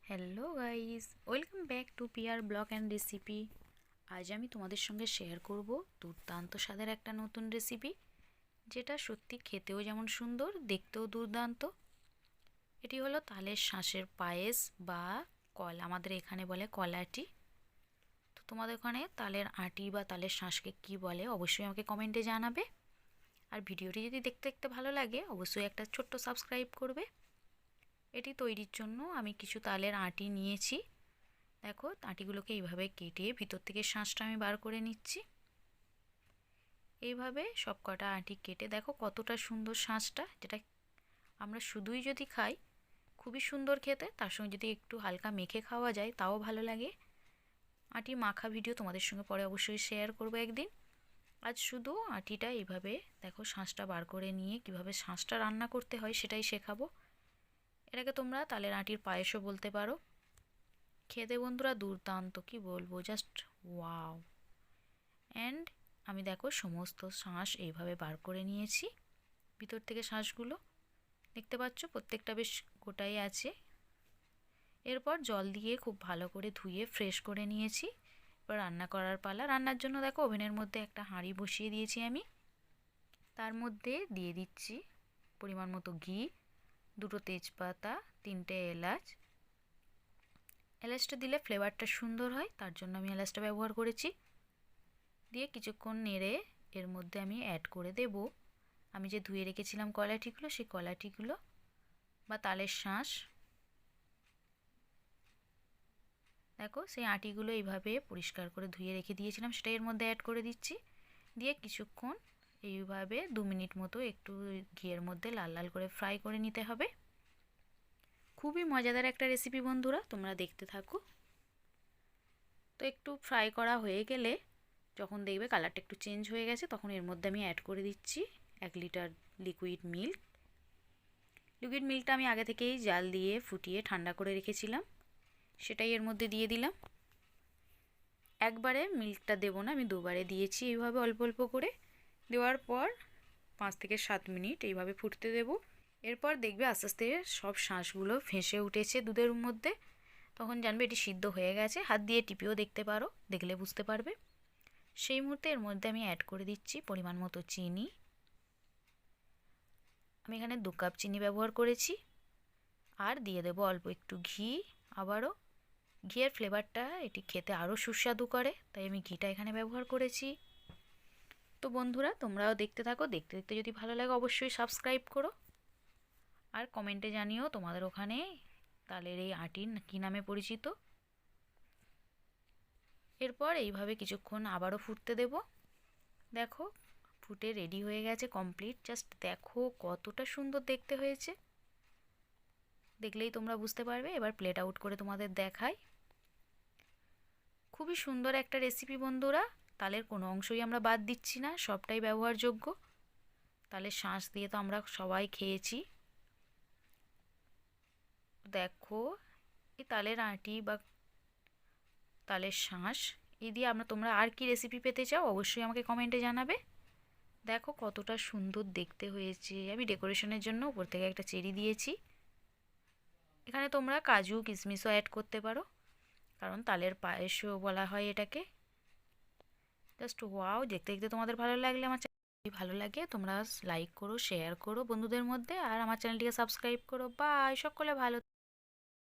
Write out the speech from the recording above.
Hello guys, welcome back to পিয়ার blog and recipe. আজ আমি তোমাদের সঙ্গে শেয়ার করব দুর্দান্ত স্বাদের একটা নতুন রেসিপি, যেটা সত্যি খেতেও যেমন সুন্দর, দেখতেও দুর্দান্ত। এটি হলো তালের শাঁসের পায়েস বা কল, আমাদের এখানে বলে কলাটি। তো তোমাদের ওখানে তালের আটি বা তালের শাঁসকে কী বলে অবশ্যই আমাকে কমেন্টে জানাবে। আর ভিডিওটি যদি দেখতে দেখতে ভালো লাগে অবশ্যই একটা ছোট্ট সাবস্ক্রাইব করবে। এটি তৈরির জন্য আমি কিছু তালের আটি নিয়েছি। দেখো, আটিগুলোকে এইভাবে কেটে ভিতর থেকে শাঁসটা আমি বার করে নিচ্ছি। এইভাবে সব কটা আটি কেটে দেখো কতটা সুন্দর শাঁসটা, যেটা আমরা শুধুই যদি খাই খুবই সুন্দর খেতে, তার সঙ্গে যদি একটু হালকা মেখে খাওয়া যায় তাও ভালো লাগে। আটি মাখা ভিডিও তোমাদের সঙ্গে পরে অবশ্যই শেয়ার করবো একদিন। আজ শুধু আটিটা এইভাবে দেখো শাঁসটা বার করে নিয়ে কিভাবে শাঁসটা রান্না করতে হয় সেটাই শেখাবো। এটাকে তোমরা তালের আটির পায়েসও বলতে পারো। খেতে বন্ধুরা দুর্দান্ত, কি বলবো, জাস্ট ওয়াও। অ্যান্ড আমি দেখো সমস্ত শাঁস এইভাবে বার করে নিয়েছি। ভিতর থেকে শাঁসগুলো দেখতে পাচ্ছ প্রত্যেকটা বেশ গোটাই আছে। এরপর জল দিয়ে খুব ভালো করে ধুয়ে ফ্রেশ করে নিয়েছি। এবার রান্না করার পালা। রান্নার জন্য দেখো ওভেনের মধ্যে একটা হাঁড়ি বসিয়ে দিয়েছি আমি। তার মধ্যে দিয়ে দিচ্ছি পরিমাণ মতো ঘি, দুটো তেজপাতা, তিনটে এলাচ। এলাচটা দিলে ফ্লেভারটা সুন্দর হয়, তার জন্য আমি এলাচটা ব্যবহার করেছি। দিয়ে কিছুক্ষণ নেড়ে এর মধ্যে আমি অ্যাড করে দেব আমি যে ধুয়ে রেখেছিলাম কলাটিগুলো, সেই কলাটিগুলো বা তালের শাঁস। দেখো সেই আটিগুলো এইভাবে পরিষ্কার করে ধুয়ে রেখে দিয়েছিলাম, সেটা এর মধ্যে অ্যাড করে দিচ্ছি। দিয়ে কিছুক্ষণ এইভাবে 2 মিনিট মতো একটু ঘিয়ের মধ্যে লাল লাল করে ফ্রাই করে নিতে হবে। খুবই মজাদার একটা রেসিপি বন্ধুরা, তোমরা দেখতে থাকো। তো একটু ফ্রাই করা হয়ে গেলে যখন দেখবে কালারটা একটু চেঞ্জ হয়ে গেছে, তখন এর মধ্যে আমি অ্যাড করে দিচ্ছি 1 লিটার লিকুইড মিল্ক। লিকুইড মিল্কটা আমি আগে থেকেই জাল দিয়ে ফুটিয়ে ঠান্ডা করে রেখেছিলাম, সেটাই এর মধ্যে দিয়ে দিলাম। একবারে মিল্কটা দেবো না, আমি দুবারে দিয়েছি এইভাবে অল্প অল্প করে। দেওয়ার পর 5 থেকে 7 মিনিট এইভাবে ফুটতে দেব। এরপর দেখবে আস্তে আস্তে সব শাঁসগুলো ভেসে উঠেছে দুধের মধ্যে, তখন জানবে এটি সিদ্ধ হয়ে গেছে। হাত দিয়ে টিপিও দেখতে পারো, দেখলে বুঝতে পারবে। সেই মুহূর্তে এর মধ্যে আমি অ্যাড করে দিচ্ছি পরিমাণ মতো চিনি। আমি এখানে 2 কাপ চিনি ব্যবহার করেছি। আর দিয়ে দেবো অল্প একটু ঘি। আবারও ঘিয়ের ফ্লেভারটা এটি খেতে আরও সুস্বাদু করে, তাই আমি ঘিটা এখানে ব্যবহার করেছি। তো বন্ধুরা তোমরাও দেখতে থাকো, দেখতে দেখতে যদি ভালো লাগে অবশ্যই সাবস্ক্রাইব করো। আর কমেন্টে জানিও তোমাদের ওখানে তালের এই আটি কী নামে পরিচিত। এরপর এইভাবে কিছুক্ষণ আবারও ফুটতে দেব। দেখো ফুটে রেডি হয়ে গেছে কমপ্লিট। জাস্ট দেখো কতটা সুন্দর দেখতে হয়েছে, দেখলেই তোমরা বুঝতে পারবে। এবার প্লেট আউট করে তোমাদের দেখাই। খুবই সুন্দর একটা রেসিপি বন্ধুরা, তালের কোনো অংশই আমরা বাদ দিচ্ছি না, সবটাই ব্যবহারযোগ্য। তালের শাঁস দিয়ে তো আমরা সবাই খেয়েছি। দেখো এই তালের আটি বা তালের শাঁস এই দিয়ে তোমরা আর কি রেসিপি পেতে চাও অবশ্যই আমাকে কমেন্টে জানাবে। দেখো কতটা সুন্দর দেখতে হয়েছে। আমি ডেকোরেশনের জন্য উপর থেকে একটা চেরি দিয়েছি। এখানে তোমরা কাজু কিশমিশও অ্যাড করতে পারো, কারণ তালের পায়েসও বলা হয় এটাকে। জাস্ট ওয়াও, দেখতে দেখতে তোমাদের ভালো লাগলে আমার চ্যানেল ভালো লাগে তোমরা লাইক করো, শেয়ার করো বন্ধুদের মধ্যে, আর আমার চ্যানেলটিকে সাবস্ক্রাইব করো। বাই, সকলে ভালো।